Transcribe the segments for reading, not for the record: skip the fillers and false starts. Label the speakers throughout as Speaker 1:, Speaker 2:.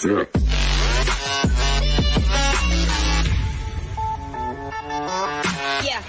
Speaker 1: step.
Speaker 2: Yeah.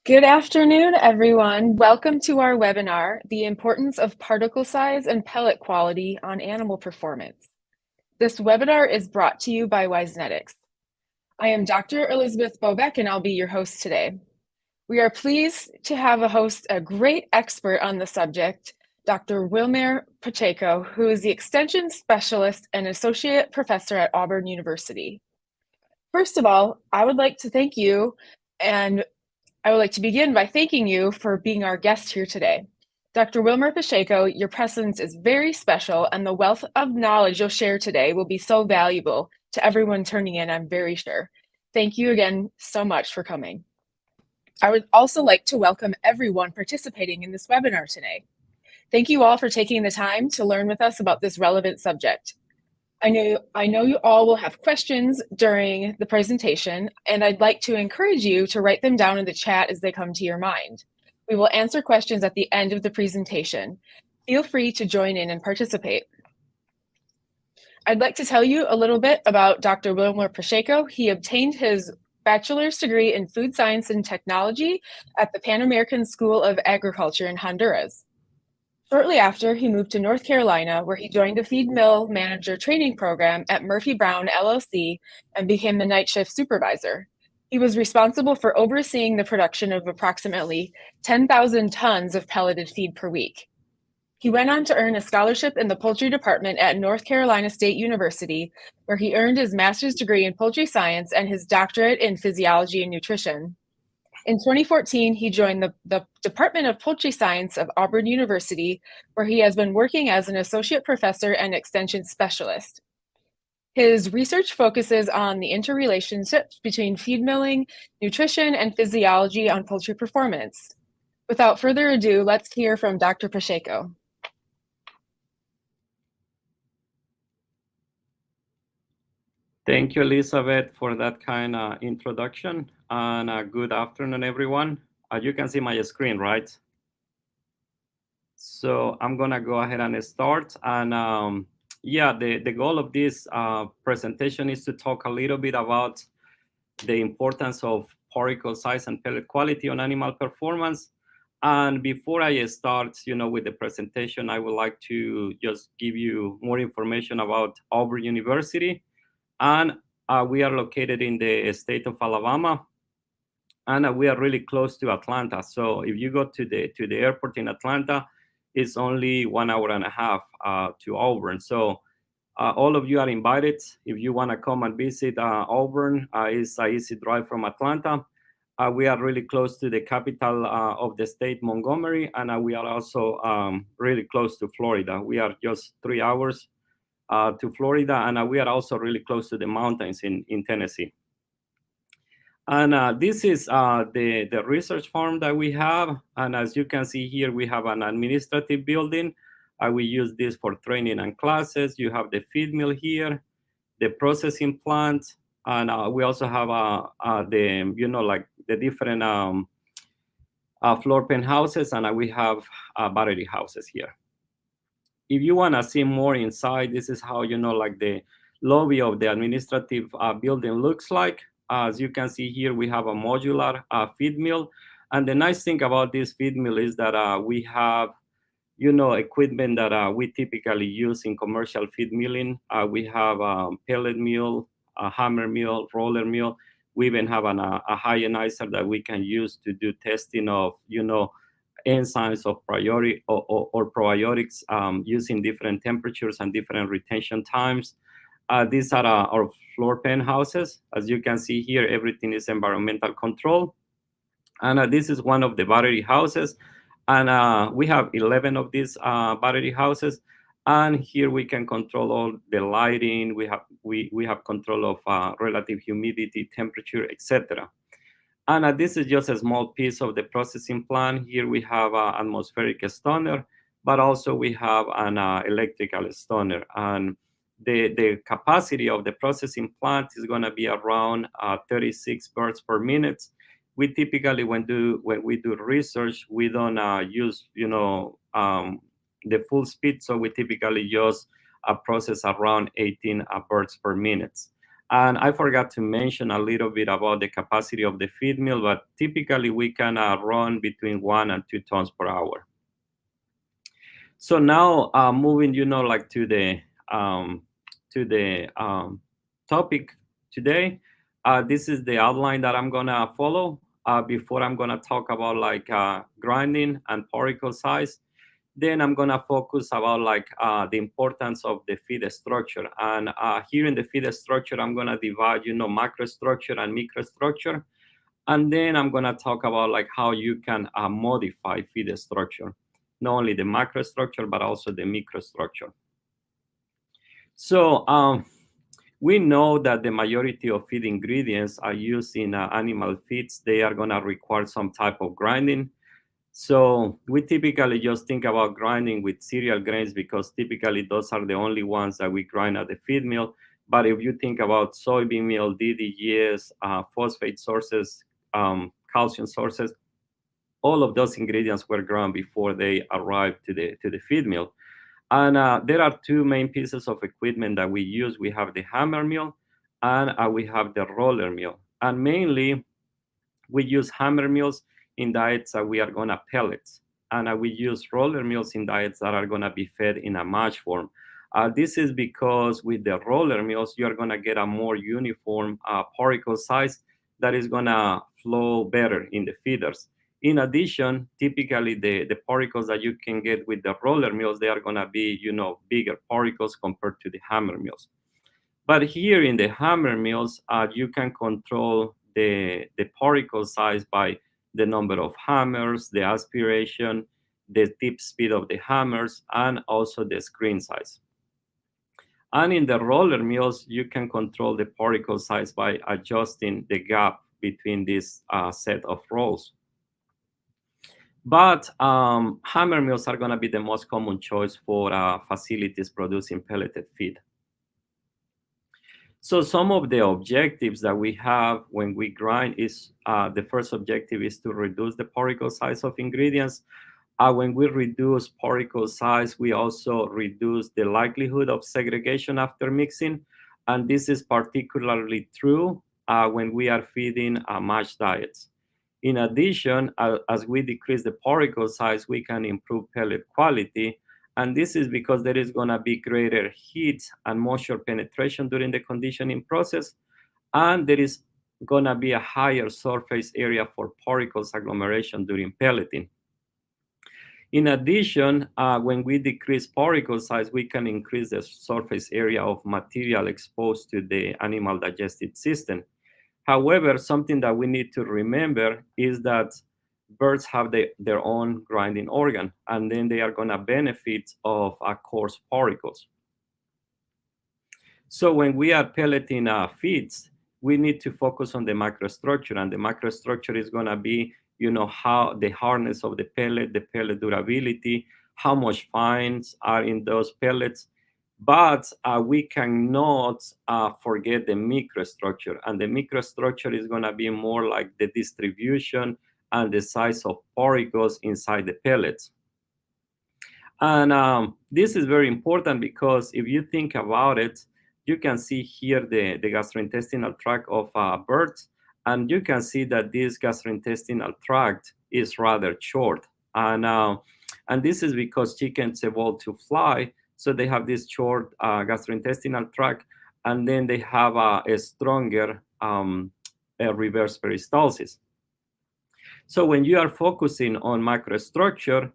Speaker 1: Good afternoon, everyone. Welcome to our webinar, The Importance of Particle Size and Pellet Quality on Animal Performance. This webinar is brought to you by Wisenetics. I am Dr. Elizabeth Bobeck, and I'll be your host today. We are pleased to have a great expert on the subject, Dr. Wilmer Pacheco, who is the Extension Specialist and Associate Professor at Auburn University. First of all, I would like to thank you, and I would like to begin by thanking you for being our guest here today. Dr. Wilmer Pacheco, your presence is very special, and the wealth of knowledge you'll share today will be so valuable to everyone turning in, I'm very sure. Thank you again so much for coming. I would also like to welcome everyone participating in this webinar today. Thank you all for taking the time to learn with us about this relevant subject. I know you all will have questions during the presentation, and I'd like to encourage you to write them down in the chat as they come to your mind. We will answer questions at the end of the presentation. Feel free to join in and participate. I'd like to tell you a little bit about Dr. Wilmer Pacheco. He obtained his bachelor's degree in food science and technology at the Pan American School of Agriculture in Honduras. Shortly after, he moved to North Carolina, where he joined a feed mill manager training program at Murphy Brown LLC and became the night shift supervisor. He was responsible for overseeing the production of approximately 10,000 tons of pelleted feed per week. He went on to earn a scholarship in the poultry department at North Carolina State University, where he earned his master's degree in poultry science and his doctorate in physiology and nutrition. In 2014, he joined the Department of Poultry Science of Auburn University, where he has been working as an associate professor and extension specialist. His research focuses on the interrelationships between feed milling, nutrition, and physiology on poultry performance. Without further ado, let's hear from Dr. Pacheco.
Speaker 3: Thank you, Elizabeth, for that kind of introduction. And good afternoon, everyone. You can see my screen, right? So I'm going to go ahead and start. And yeah, the goal of this presentation is to talk a little bit about the importance of particle size and pellet quality on animal performance. And before I start, with the presentation, I would like to just give you more information about Auburn University. And we are located in the state of Alabama, and we are really close to Atlanta. So if you go to the airport in Atlanta, it's only 1.5 hours to Auburn. So All of you are invited. If you want to come and visit Auburn, it's an easy drive from Atlanta. We are really close to the capital of the state, Montgomery, and we are also really close to Florida. We are just 3 hours to Florida, and we are also really close to the mountains in Tennessee. And this is the research farm that we have. And as you can see here, we have an administrative building. We use this for training and classes. You have the feed mill here, the processing plant, and we also have the, like the different floor pen houses, and we have battery houses here. If you want to see more inside, this is how, like the lobby of the administrative building looks like. As you can see here, we have a modular feed mill. And the nice thing about this feed mill is that we have, equipment that we typically use in commercial feed milling. We have a pellet mill, a hammer mill, roller mill. We even have a hyonizer that we can use to do testing of, enzymes of or probiotics using different temperatures and different retention times. These are our floor pen houses. As you can see here, everything is environmental control. And this is one of the battery houses. And we have 11 of these battery houses. And here we can control all the lighting. We have control of relative humidity, temperature, etc. And this is just a small piece of the processing plant. Here we have an atmospheric stoner, but also we have an electrical stoner. And the capacity of the processing plant is going to be around 36 birds per minute. We typically, when we do research, we don't use the full speed, so we typically just process around 18 birds per minute. And I forgot to mention a little bit about the capacity of the feed mill, but typically we can run between 1 and 2 tons per hour. So now moving, like to the topic today. This is the outline that I'm gonna follow. Before I'm gonna talk about like grinding and particle size. Then I'm gonna focus about like the importance of the feed structure. And here in the feed structure, I'm gonna divide, macrostructure and microstructure. And then I'm gonna talk about like how you can modify feed structure, not only the macrostructure, but also the microstructure. So we know that the majority of feed ingredients are used in animal feeds. They are gonna require some type of grinding. So we typically just think about grinding with cereal grains because typically those are the only ones that we grind at the feed mill. But if you think about soybean meal, DDGs, phosphate sources, calcium sources, all of those ingredients were ground before they arrived to the feed mill. And there are two main pieces of equipment that we use. We have the hammer mill and we have the roller mill. And mainly we use hammer mills in diets that we are gonna pellet. And we use roller mills in diets that are gonna be fed in a mash form. This is because with the roller mills, you're gonna get a more uniform particle size that is gonna flow better in the feeders. In addition, typically the particles that you can get with the roller mills, they are gonna be, bigger particles compared to the hammer mills. But here in the hammer mills, you can control the particle size by the number of hammers, the aspiration, the tip speed of the hammers, and also the screen size. And in the roller mills, you can control the particle size by adjusting the gap between this set of rolls. But hammer mills are gonna be the most common choice for facilities producing pelleted feed. So some of the objectives that we have when we grind is, the first objective is to reduce the particle size of ingredients. When we reduce particle size, we also reduce the likelihood of segregation after mixing. And this is particularly true when we are feeding mash diets. In addition, as we decrease the particle size, we can improve pellet quality. And this is because there is going to be greater heat and moisture penetration during the conditioning process. And there is going to be a higher surface area for particles agglomeration during pelleting. In addition, when we decrease particle size, we can increase the surface area of material exposed to the animal digestive system. However, something that we need to remember is that birds have their own grinding organ, and then they are going to benefit of coarse particles. So when we are pelleting feeds, we need to focus on the microstructure, and the microstructure is going to be, how the hardness of the pellet durability, how much fines are in those pellets. But we cannot forget the microstructure, and the microstructure is going to be more like the distribution and the size of particles inside the pellets. And this is very important because if you think about it, you can see here the gastrointestinal tract of birds, and you can see that this gastrointestinal tract is rather short. And this is because chickens evolved to fly, so they have this short gastrointestinal tract, and then they have a stronger reverse peristalsis. So when you are focusing on microstructure,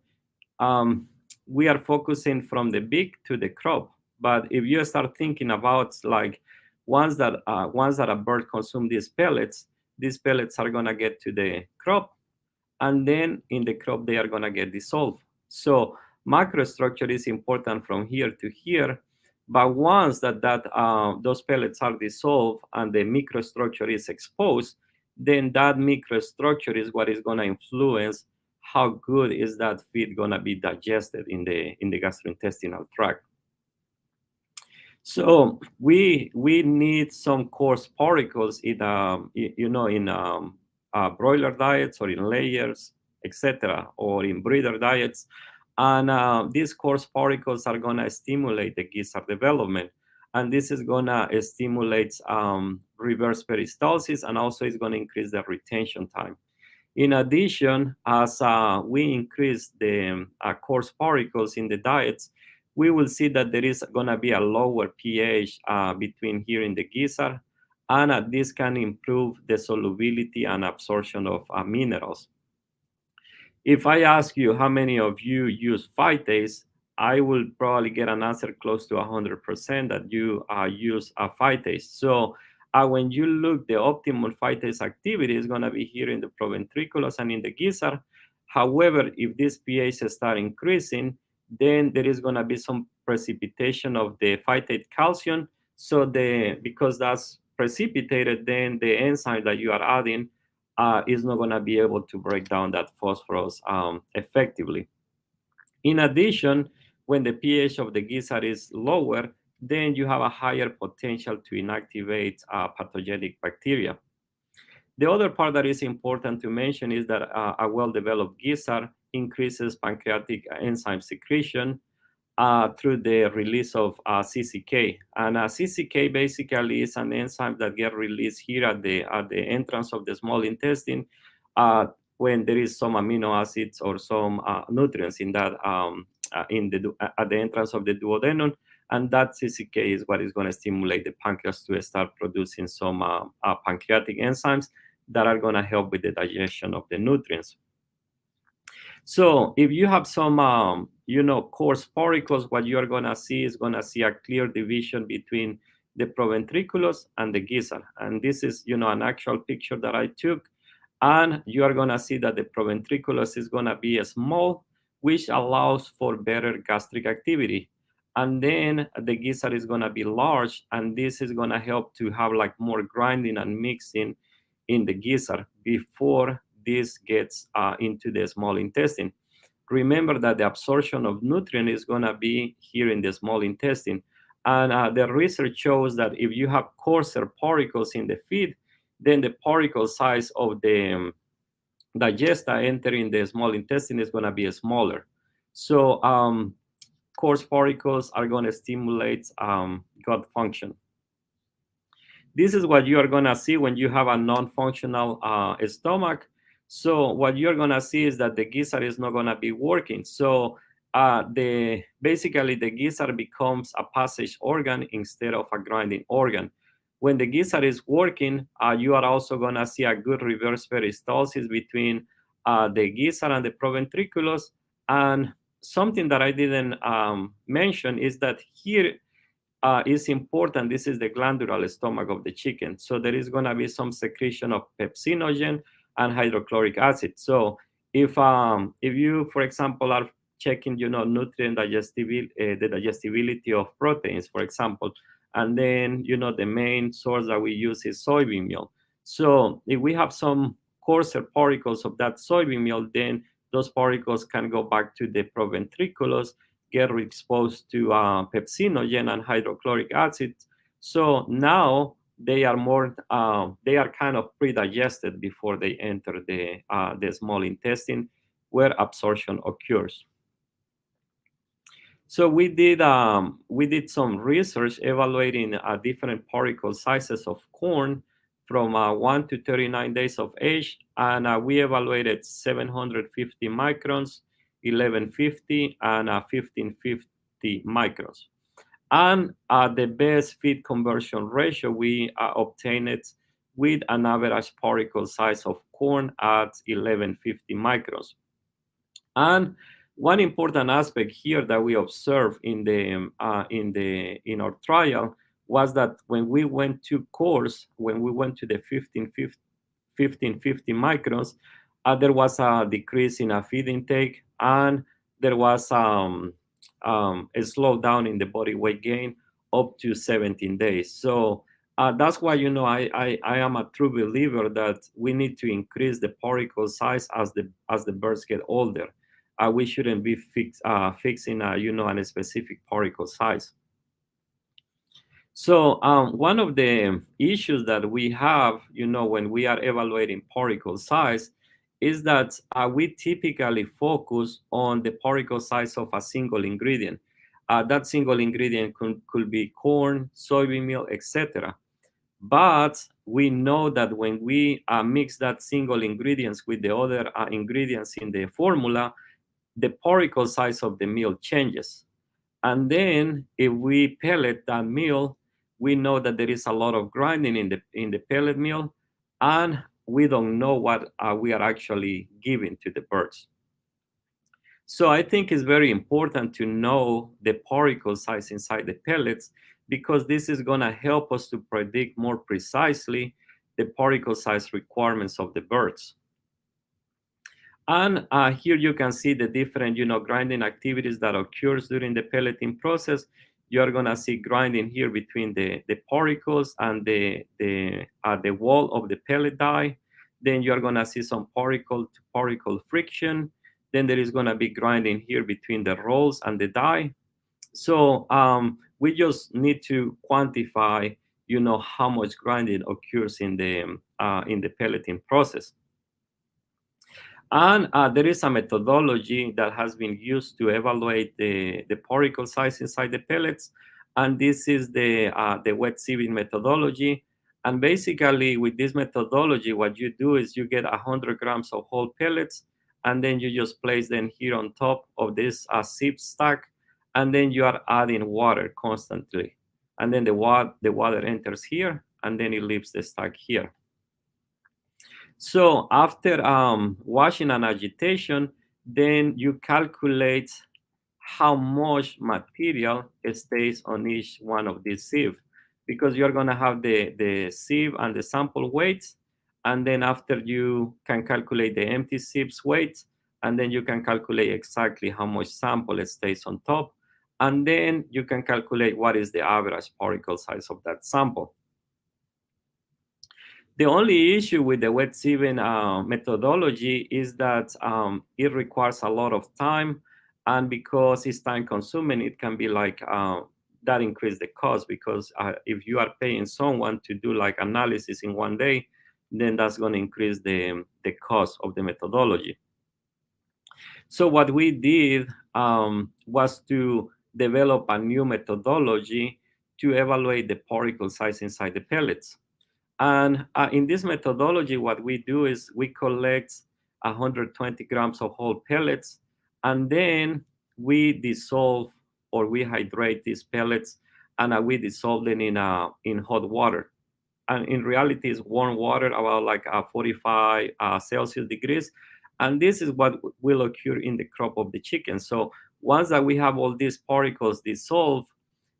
Speaker 3: we are focusing from the beak to the crop. But if you start thinking about like once that a bird consumes these pellets are going to get to the crop, and then in the crop they are going to get dissolved. So microstructure is important from here to here, but once that those pellets are dissolved and the microstructure is exposed, then that microstructure is what is going to influence how good is that feed going to be digested in the gastrointestinal tract. So we need some coarse particles in broiler diets or in layers, etc., or in breeder diets, and these coarse particles are going to stimulate the gizzard development, and this is going to stimulate reverse peristalsis, and also is going to increase the retention time. In addition, as we increase the coarse particles in the diets, we will see that there is going to be a lower pH between here in the gizzard, and this can improve the solubility and absorption of minerals. If I ask you how many of you use phytase, I will probably get an answer close to 100% that you use phytase. So when you look, the optimal phytase activity is going to be here in the Proventriculus and in the gizzard. However, if this pH start increasing, then there is going to be some precipitation of the phytate calcium. So because that's precipitated, then the enzyme that you are adding is not going to be able to break down that phosphorus effectively. In addition, when the pH of the gizzard is lower, then you have a higher potential to inactivate pathogenic bacteria. The other part that is important to mention is that a well-developed gizzard increases pancreatic enzyme secretion through the release of CCK. And CCK basically is an enzyme that gets released here at the entrance of the small intestine when there is some amino acids or some nutrients in that at the entrance of the duodenum. And that CCK is what is going to stimulate the pancreas to start producing some pancreatic enzymes that are going to help with the digestion of the nutrients. So if you have some, coarse particles, what you are going to see is a clear division between the Proventriculus and the gizzard. And this is, an actual picture that I took. And you are going to see that the Proventriculus is going to be small, which allows for better gastric activity. And then the gizzard is going to be large, and this is going to help to have like more grinding and mixing in the gizzard before this gets into the small intestine. Remember that the absorption of nutrient is going to be here in the small intestine. And the research shows that if you have coarser particles in the feed, then the particle size of the digesta entering the small intestine is going to be smaller. So coarse particles are going to stimulate gut function. This is what you are going to see when you have a non-functional stomach. So what you're going to see is that the gizzard is not going to be working. So basically the gizzard becomes a passage organ instead of a grinding organ. When the gizzard is working, you are also going to see a good reverse peristalsis between the gizzard and the Proventriculus, And something that I didn't mention is that here is important. This is the glandular stomach of the chicken. So there is going to be some secretion of pepsinogen and hydrochloric acid. So if you, for example, are checking, nutrient digestibility, the digestibility of proteins, for example, and then, the main source that we use is soybean meal. So if we have some coarser particles of that soybean meal, then those particles can go back to the proventriculus, get exposed to pepsinogen and hydrochloric acid. So now they are kind of pre-digested before they enter the small intestine, where absorption occurs. So we did some research evaluating different particle sizes of corn from 1 to 39 days of age, and we evaluated 750 microns, 1150, and 1550 microns. And the best feed conversion ratio, we obtained it with an average particle size of corn at 1150 microns. And one important aspect here that we observed in our trial was that when we went to coarse, when we went to the 1550 microns, there was a decrease in a feed intake, and there was a slowdown in the body weight gain up to 17 days. So that's why, I am a true believer that we need to increase the particle size as the birds get older. We shouldn't be fixing a specific particle size. So one of the issues that we have, when we are evaluating particle size, is that we typically focus on the particle size of a single ingredient. That single ingredient could be corn, soybean meal, etc. But we know that when we mix that single ingredients with the other ingredients in the formula, the particle size of the meal changes. And then if we pellet that meal, we know that there is a lot of grinding in the pellet meal, and we don't know what we are actually giving to the birds. So I think it's very important to know the particle size inside the pellets, because this is going to help us to predict more precisely the particle size requirements of the birds. And here you can see the different, grinding activities that occurs during the pelleting process. You're gonna see grinding here between the particles and the wall of the pellet die. Then you're gonna see some particle-to-particle friction. Then there is gonna be grinding here between the rolls and the die. So we just need to quantify, how much grinding occurs in the pelleting process. And there is a methodology that has been used to evaluate the particle size inside the pellets. And this is the wet sieving methodology. And basically, with this methodology, what you do is you get 100 grams of whole pellets, and then you just place them here on top of this sieve stack, and then you are adding water constantly. And then the water enters here, and then it leaves the stack here. So after washing and agitation, then you calculate how much material stays on each one of these sieves, because you're going to have the sieve and the sample weights, and then after you can calculate the empty sieves weight, and then you can calculate exactly how much sample stays on top, and then you can calculate what is the average particle size of that sample. The only issue with the wet sieving methodology is that it requires a lot of time, and because it's time consuming, it can be like that increase the cost, because if you are paying someone to do like analysis in one day, then that's going to increase the cost of the methodology. So what we did was to develop a new methodology to evaluate the particle size inside the pellets. And in this methodology, what we do is we collect 120 grams of whole pellets, and then we dissolve or we hydrate these pellets, and we dissolve them in hot water. And in reality, it's warm water, about like 45 Celsius degrees. And this is what will occur in the crop of the chicken. So once that we have all these particles dissolved,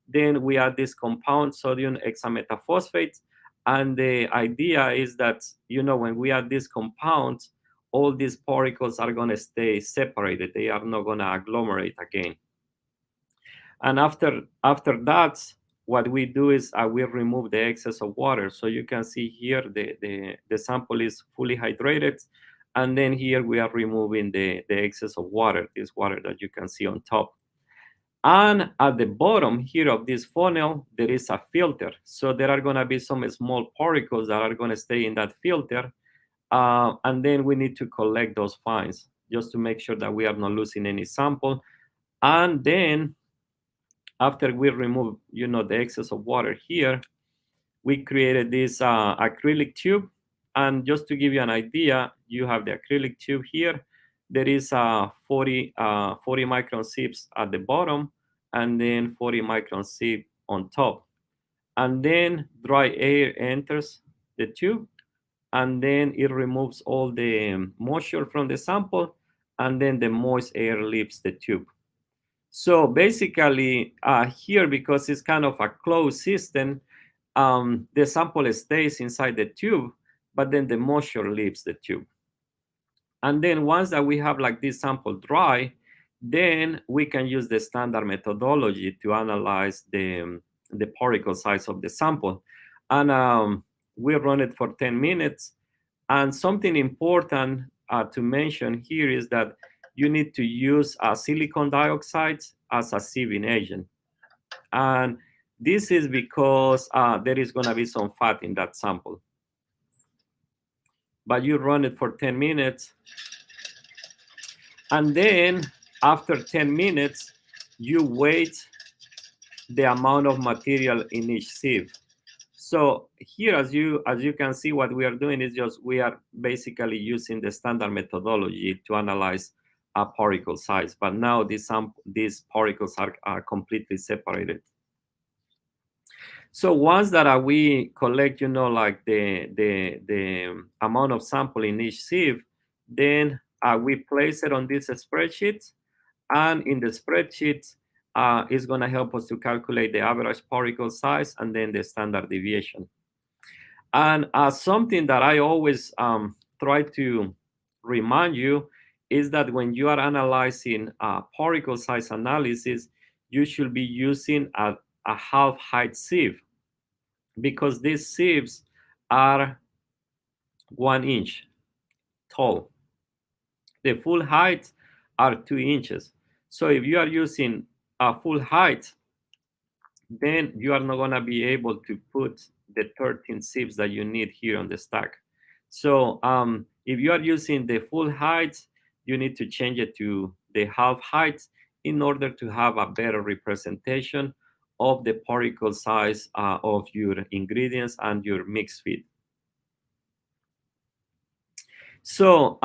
Speaker 3: then we add this compound, sodium hexametaphosphate. And the idea is that, when we add these compounds, all these particles are going to stay separated. They are not going to agglomerate again. And after that, what we do is we remove the excess of water. So you can see here the sample is fully hydrated. And then here we are removing the excess of water, this water that you can see on top. And at the bottom here of this funnel, there is a filter. So there are going to be some small particles that are going to stay in that filter. And then we need to collect those fines just to make sure that we are not losing any sample. And then after we remove, the excess of water here, we created this acrylic tube. And just to give you an idea, you have the acrylic tube here. There is 40 micron sieves at the bottom, and then 40 micron sieve on top. And then dry air enters the tube, and then it removes all the moisture from the sample, and then the moist air leaves the tube. So basically here, because it's kind of a closed system, the sample stays inside the tube, but then the moisture leaves the tube. And then once that we have like this sample dry, then we can use the standard methodology to analyze the particle size of the sample. And we run it for 10 minutes. And something important to mention here is that you need to use silicon dioxide as a sieving agent. And this is because there is going to be some fat in that sample. But you run it for 10 minutes. And then after 10 minutes, you weight the amount of material in each sieve. So here, as you can see, what we are doing is we are basically using the standard methodology to analyze a particle size. But now these particles are completely separated. So once that we collect, like the amount of sample in each sieve, then we place it on this spreadsheet, and in the spreadsheet, it's going to help us to calculate the average particle size and then the standard deviation. And something that I always try to remind you is that when you are analyzing particle size analysis, you should be using a half height sieve, because these sieves are 1 inch tall. The full height are 2 inches. So if you are using a full height, then you are not going to be able to put the 13 sieves that you need here on the stack. So if you are using the full height, you need to change it to the half height in order to have a better representation of the particle size of your ingredients and your mixed feed. So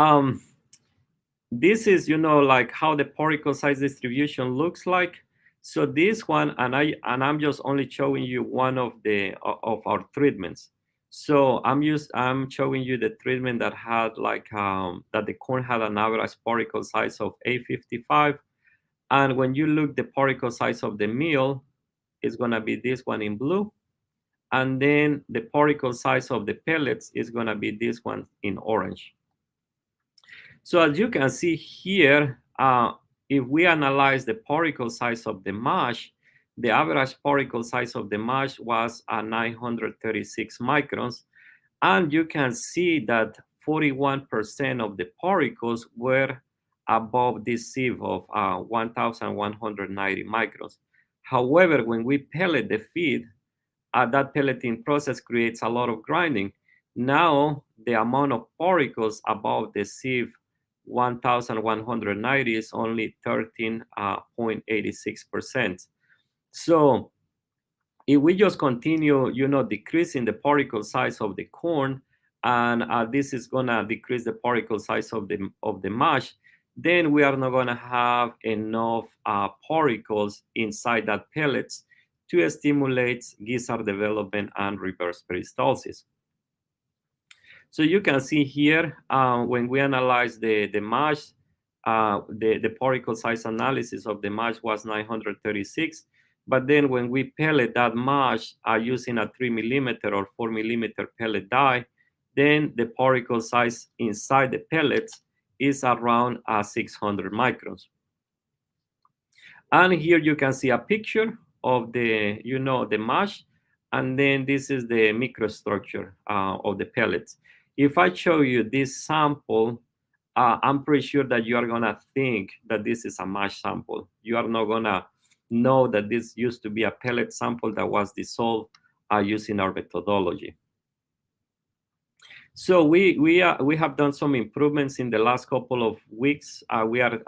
Speaker 3: this is, like how the particle size distribution looks like. So this one, and I'm just only showing you one of our treatments. So I'm showing you the treatment that had like that the corn had an average particle size of 855, and when you look the particle size of the meal, it's gonna be this one in blue, and then the particle size of the pellets is gonna be this one in orange. So as you can see here, if we analyze the particle size of the mash, the average particle size of the mash was 936 microns. And you can see that 41% of the particles were above this sieve of 1,190 microns. However, when we pellet the feed, that pelleting process creates a lot of grinding. Now, the amount of particles above the sieve 1,190 is only 13.86%. So if we just continue, decreasing the particle size of the corn, and this is gonna decrease the particle size of the mash, then we are not gonna have enough particles inside that pellets to stimulate Giza development and reverse peristalsis. So you can see here, when we analyze the mash, the particle size analysis of the mash was 936. But then when we pellet that mash using a 3 millimeter or 4 millimeter pellet die, then the particle size inside the pellets is around 600 microns. And here you can see a picture of the, the mash, and then this is the microstructure of the pellets. If I show you this sample, I'm pretty sure that you are gonna think that this is a mash sample. You are not gonna know that this used to be a pellet sample that was dissolved using our methodology. So we have done some improvements in the last couple of weeks. We are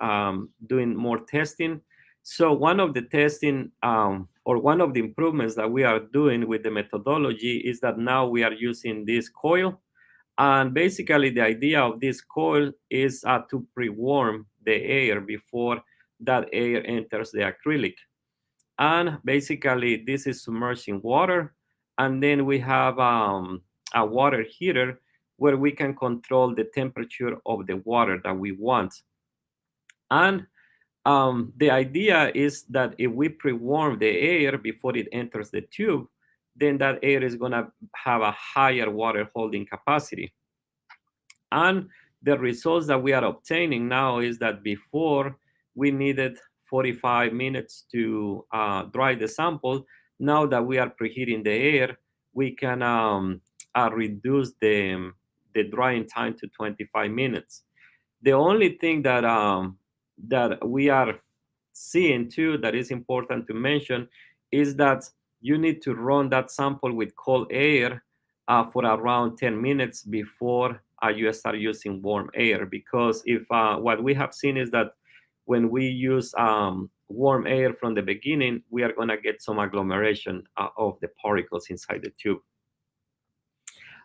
Speaker 3: doing more testing. So one of the testing or one of the improvements that we are doing with the methodology is that now we are using this coil. And basically the idea of this coil is to pre-warm the air before that air enters the acrylic. And basically this is submerged in water. And then we have a water heater where we can control the temperature of the water that we want. And the idea is that if we pre-warm the air before it enters the tube, then that air is going to have a higher water holding capacity. And the results that we are obtaining now is that before we needed 45 minutes to dry the sample, now that we are preheating the air, we can reduce the drying time to 25 minutes. The only thing that that we are seeing too that is important to mention is that you need to run that sample with cold air for around 10 minutes before you start using warm air, because if what we have seen is that when we use warm air from the beginning, we are going to get some agglomeration of the particles inside the tube.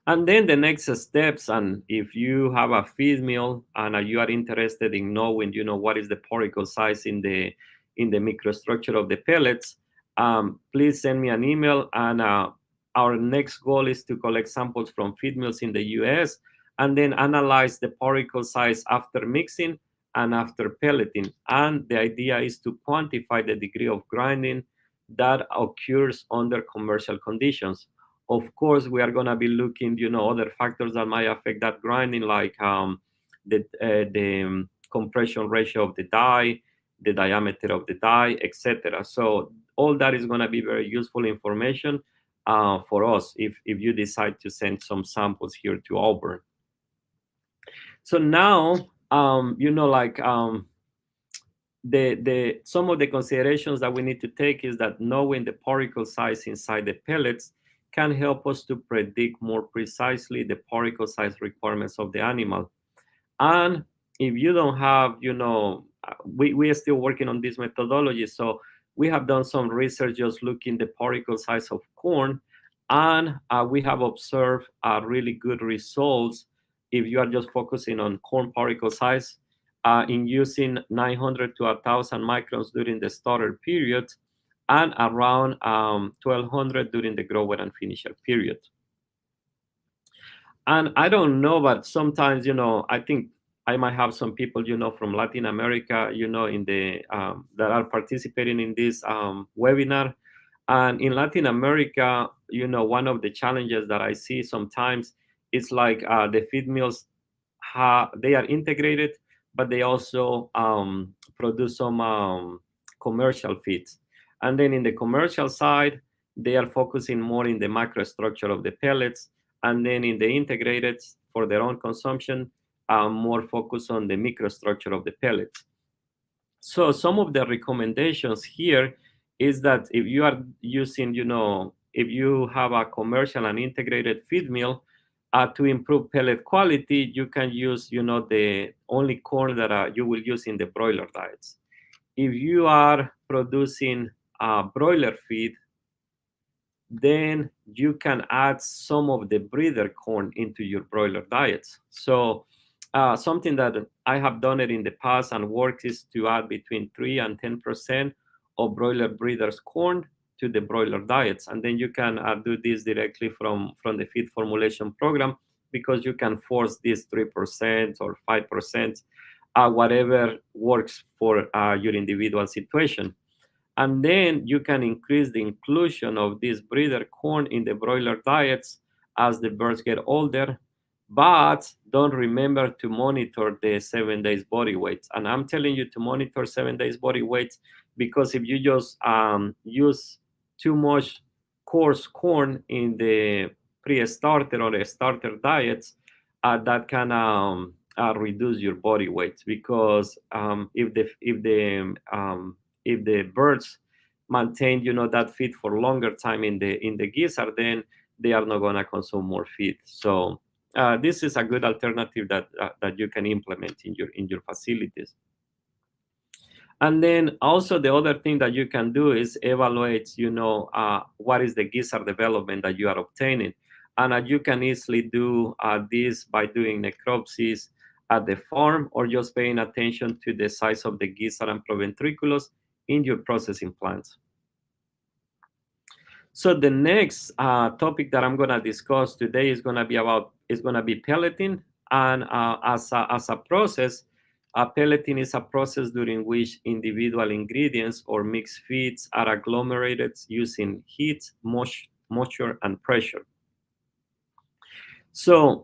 Speaker 3: And then the next steps, and if you have a feed mill and you are interested in knowing, what is the particle size in the microstructure of the pellets, please send me an email. And our next goal is to collect samples from feed mills in the US and then analyze the particle size after mixing and after pelleting. And the idea is to quantify the degree of grinding that occurs under commercial conditions. Of course, we are going to be looking, other factors that might affect that grinding, like the compression ratio of the die, the diameter of the die, etc. So all that is going to be very useful information for us if you decide to send some samples here to Auburn. So now, some of the considerations that we need to take is that knowing the particle size inside the pellets can help us to predict more precisely the particle size requirements of the animal. And if you don't have, we are still working on this methodology. So we have done some research just looking the particle size of corn, and we have observed really good results if you are just focusing on corn particle size in using 900 to 1,000 microns during the starter period, and around 1,200 during the grower and finisher period. And I don't know, but sometimes, I think I might have some people, from Latin America, in the that are participating in this webinar. And in Latin America, one of the challenges that I see sometimes is like the feed mills, they are integrated, but they also produce some commercial feeds. And then in the commercial side, they are focusing more in the microstructure of the pellets. And then in the integrated, for their own consumption, more focus on the microstructure of the pellets. So some of the recommendations here is that if you are using, if you have a commercial and integrated feed mill, to improve pellet quality, you can use, the only corn that you will use in the broiler diets. If you are producing broiler feed, then you can add some of the breeder corn into your broiler diets. So something that I have done it in the past and works is to add between 3 and 10% of broiler breeders corn to the broiler diets. And then you can do this directly from the feed formulation program because you can force this 3% or 5%, whatever works for your individual situation. And then you can increase the inclusion of this breeder corn in the broiler diets as the birds get older, but don't remember to monitor the 7 days body weight. And I'm telling you to monitor 7 days body weight because if you just use too much coarse corn in the pre-starter or the starter diets, that can reduce your body weight because if the birds maintain that feed for longer time in the gizzard, then they are not going to consume more feed. So this is a good alternative that you can implement in your facilities. And then also the other thing that you can do is evaluate, what is the gizzard development that you are obtaining. And you can easily do this by doing necropsies at the farm or just paying attention to the size of the gizzard and proventriculus in your processing plants. So the next topic that I'm going to discuss today is going to be pelleting. And as a process, pelleting is a process during which individual ingredients or mixed feeds are agglomerated using heat, moisture, and pressure. So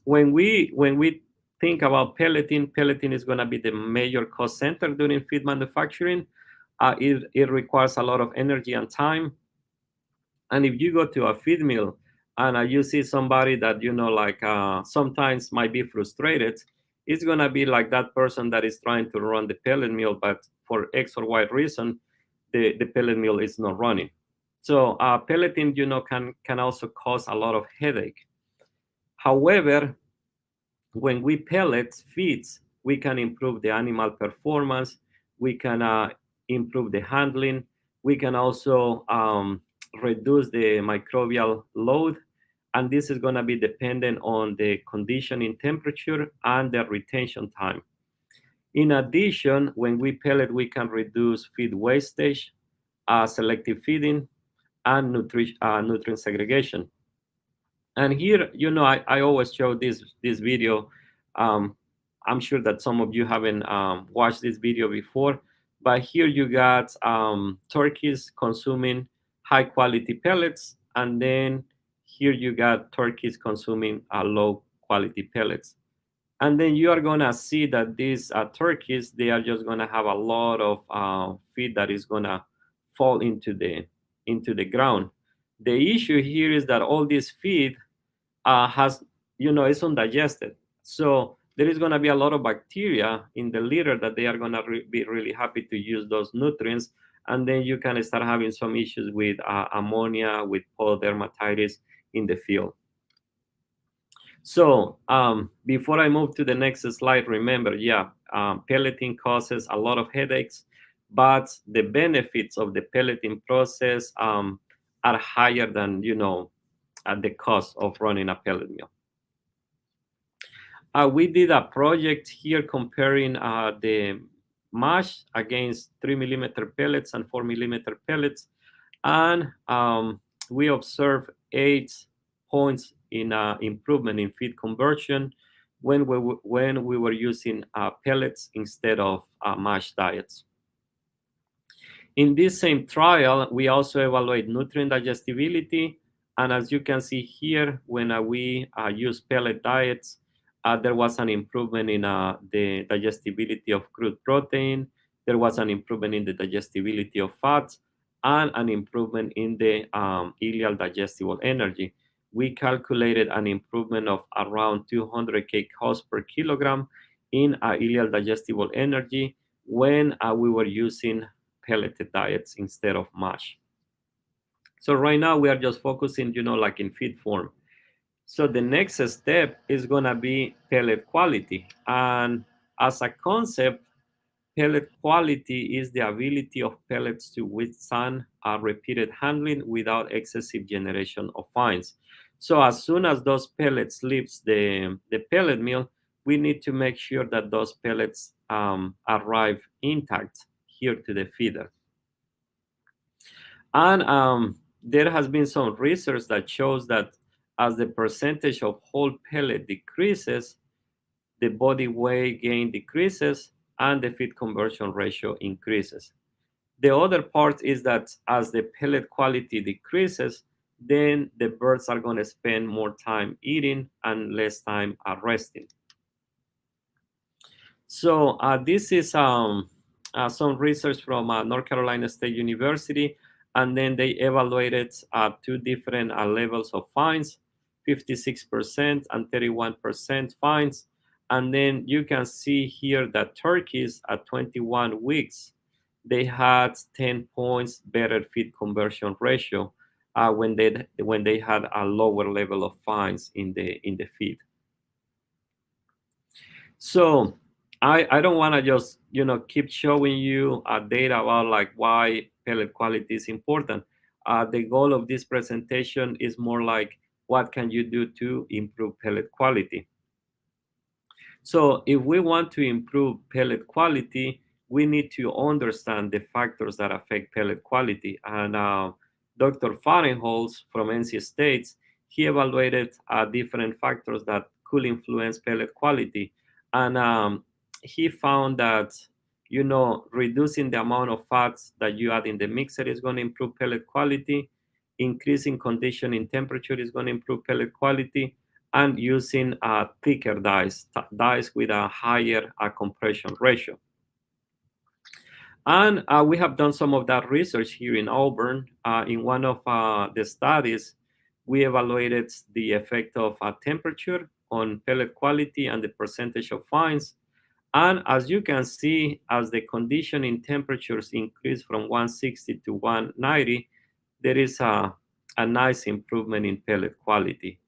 Speaker 3: when we think about pelleting is going to be the major cost center during feed manufacturing. It requires a lot of energy and time. And if you go to a feed mill and you see somebody that sometimes might be frustrated, it's gonna be like that person that is trying to run the pellet mill, but for X or Y reason, the pellet mill is not running. So pelleting, can also cause a lot of headache. However, when we pellet feeds, we can improve the animal performance. We can improve the handling. We can also reduce the microbial load, and this is going to be dependent on the conditioning temperature and the retention time. In addition, when we pellet, we can reduce feed wastage, selective feeding, and nutrient segregation. And here, I always show this video. I'm sure that some of you haven't watched this video before, but here you got turkeys consuming high quality pellets, and then here you got turkeys consuming low quality pellets. And then you are gonna see that these turkeys, they are just gonna have a lot of feed that is gonna fall into the ground. The issue here is that all this feed is undigested. So there is going to be a lot of bacteria in the litter that they are going to be really happy to use those nutrients. And then you can start having some issues with ammonia, with pododermatitis in the field. So before I move to the next slide, remember, pelleting causes a lot of headaches, but the benefits of the pelleting process are higher than, at the cost of running a pellet mill. We did a project here comparing the mash against 3mm pellets and 4mm pellets, and we observed 8 points in improvement in feed conversion when we were using pellets instead of mash diets. In this same trial, we also evaluate nutrient digestibility. And as you can see here, when we use pellet diets, there was an improvement in the digestibility of crude protein. There was an improvement in the digestibility of fats and an improvement in the ileal digestible energy. We calculated an improvement of around 200 kcal per kilogram in ileal digestible energy when we were using pelleted diets instead of mash. So right now we are just focusing, like in feed form. So the next step is going to be pellet quality. And as a concept, pellet quality is the ability of pellets to withstand repeated handling without excessive generation of fines. So as soon as those pellets leaves the pellet mill, we need to make sure that those pellets arrive intact here to the feeder. And there has been some research that shows that as the percentage of whole pellet decreases, the body weight gain decreases and the feed conversion ratio increases. The other part is that as the pellet quality decreases, then the birds are going to spend more time eating and less time resting. So this is some research from North Carolina State University, and then they evaluated two different levels of fines, 56% and 31% fines. And then you can see here that turkeys at 21 weeks, they had 10 points better feed conversion ratio when they had a lower level of fines in the feed. So I don't want to just keep showing you data about like why pellet quality is important. The goal of this presentation is more like what can you do to improve pellet quality. So if we want to improve pellet quality, we need to understand the factors that affect pellet quality. And Dr. Fahrenholz from NC State, he evaluated different factors that could influence pellet quality. And he found that, reducing the amount of fats that you add in the mixer is going to improve pellet quality. Increasing conditioning temperature is going to improve pellet quality, and using thicker dies with a higher compression ratio. And we have done some of that research here in Auburn. In one of the studies, we evaluated the effect of temperature on pellet quality and the percentage of fines. And as you can see, as the conditioning temperatures increase from 160 to 190, there is a nice improvement in pellet quality.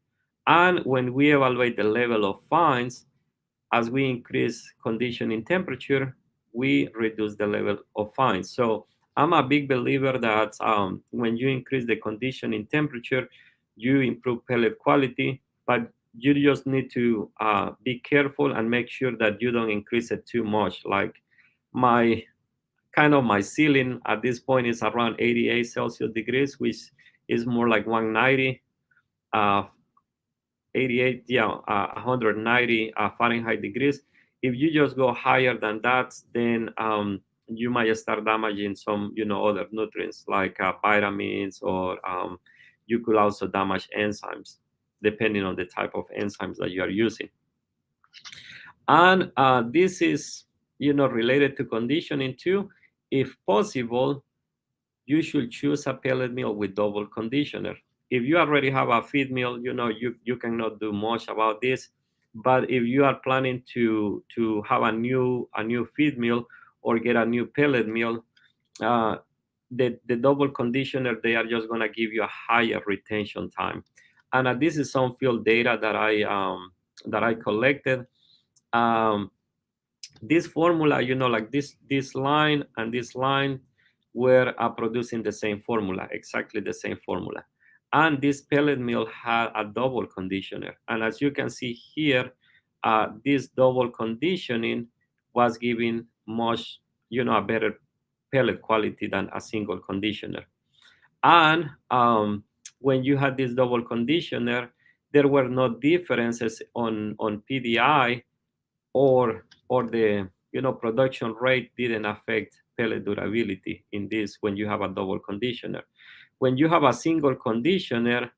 Speaker 3: And when we evaluate the level of fines, as we increase conditioning temperature, we reduce the level of fines. So I'm a big believer that when you increase the conditioning temperature, you improve pellet quality, but you just need to be careful and make sure that you don't increase it too much. Like my ceiling at this point is around 88 Celsius degrees, which is more like 190. 88, 190 Fahrenheit degrees. If you just go higher than that, then you might start damaging some, other nutrients like vitamins, or you could also damage enzymes, depending on the type of enzymes that you are using. And this is, related to conditioning too. If possible, you should choose a pellet mill with double conditioner. If you already have a feed mill, you cannot do much about this. But if you are planning to have a new feed mill or get a new pellet mill, the double conditioner, they are just going to give you a higher retention time. And this is some field data that I collected. This formula, like this line and this line were producing the same formula, exactly the same formula. And this pellet mill had a double conditioner. And as you can see here, this double conditioning was giving much, a better pellet quality than a single conditioner. And when you had this double conditioner, there were no differences on PDI, or the production rate didn't affect pellet durability in this when you have a double conditioner. When you have a single conditioner,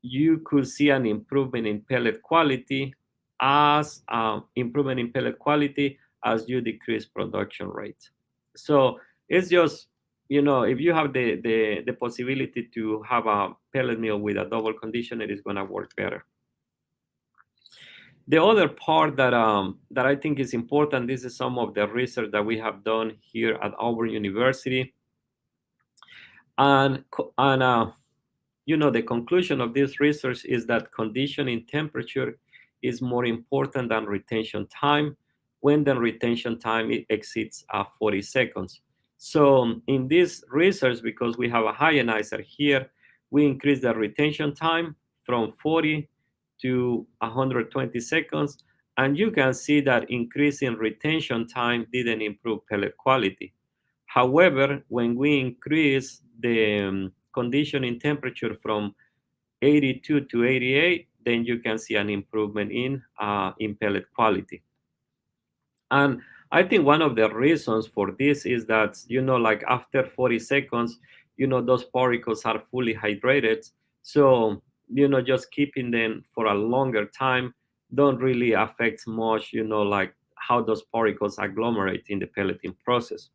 Speaker 3: you could see an improvement in pellet quality as you decrease production rate. So it's just, if you have the possibility to have a pellet mill with a double conditioner, it's going to work better. The other part that I think is important, this is some of the research that we have done here at Auburn University. And the conclusion of this research is that conditioning temperature is more important than retention time when the retention time exceeds 40 seconds. So in this research, because we have a hyonizer here, we increase the retention time from 40 to 120 seconds. And you can see that increasing retention time didn't improve pellet quality. However, when we increase the conditioning temperature from 82 to 88, then you can see an improvement in pellet quality. And I think one of the reasons for this is that, like after 40 seconds, those particles are fully hydrated. So, just keeping them for a longer time don't really affect much, like how those particles agglomerate in the pelleting process.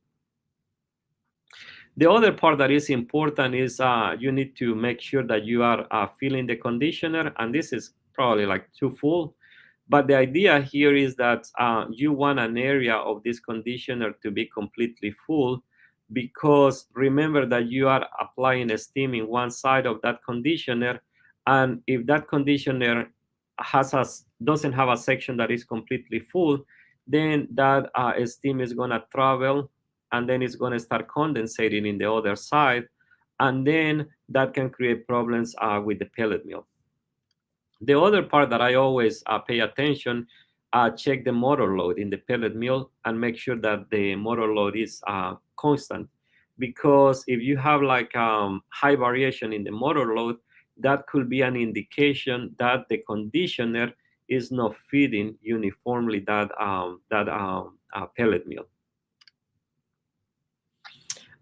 Speaker 3: The other part that is important is you need to make sure that you are filling the conditioner, and this is probably like too full. But the idea here is that you want an area of this conditioner to be completely full, because remember that you are applying a steam in one side of that conditioner, and if that conditioner doesn't have a section that is completely full, then that steam is going to travel, and then it's going to start condensating in the other side, and then that can create problems with the pellet mill. The other part that I always pay attention, check the motor load in the pellet mill and make sure that the motor load is constant. Because if you have like high variation in the motor load, that could be an indication that the conditioner is not feeding uniformly that pellet mill.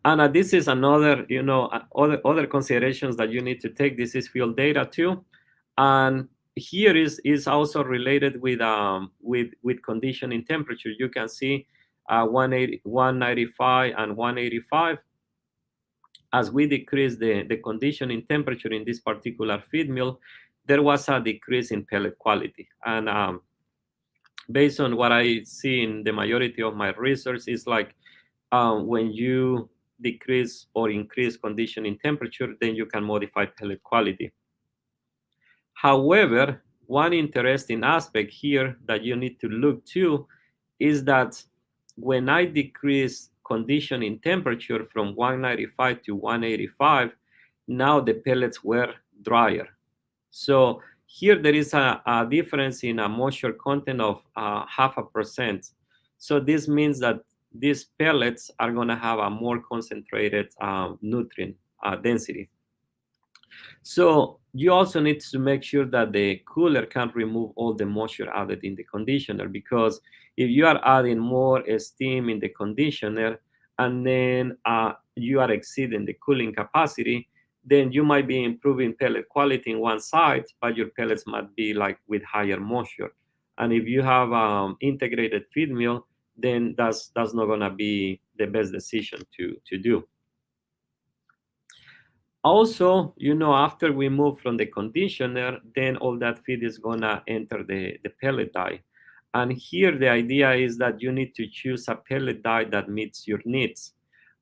Speaker 3: And this is another, other considerations that you need to take. This is field data too. And here is also related with conditioning temperature. You can see 195 and 185. As we decrease the conditioning temperature in this particular feed mill, there was a decrease in pellet quality. And based on what I see in the majority of my research, is like when you decrease or increase conditioning temperature, then you can modify pellet quality. However, one interesting aspect here that you need to look to is that when I decrease conditioning temperature from 195 to 185, now the pellets were drier. So here there is a difference in a moisture content of 0.5%. So this means that these pellets are going to have a more concentrated nutrient density. So you also need to make sure that the cooler can remove all the moisture added in the conditioner, because if you are adding more steam in the conditioner and then you are exceeding the cooling capacity, then you might be improving pellet quality in one side, but your pellets might be like with higher moisture. And if you have integrated feed mill, then that's not going to be the best decision to do. Also, after we move from the conditioner, then all that feed is going to enter the pellet die. And here the idea is that you need to choose a pellet die that meets your needs.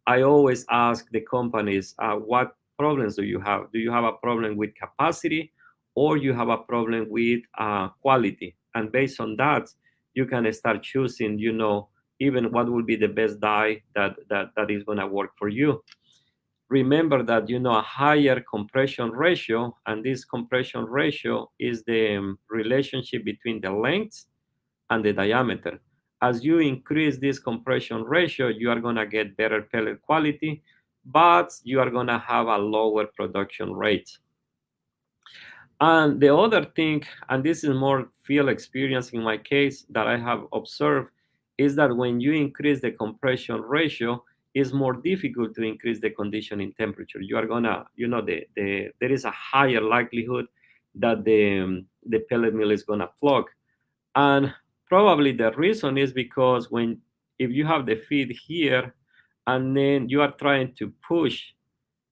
Speaker 3: I always ask the companies, what problems do you have? Do you have a problem with capacity, or you have a problem with quality? And based on that, you can start choosing, even what will be the best die that is going to work for you. Remember that, a higher compression ratio, and this compression ratio is the relationship between the length and the diameter. As you increase this compression ratio, you are going to get better pellet quality, but you are going to have a lower production rate. And the other thing, and this is more field experience in my case that I have observed, is that when you increase the compression ratio, it's more difficult to increase the conditioning temperature. You are gonna, there is a higher likelihood that the pellet mill is gonna plug. And probably the reason is because if you have the feed here and then you are trying to push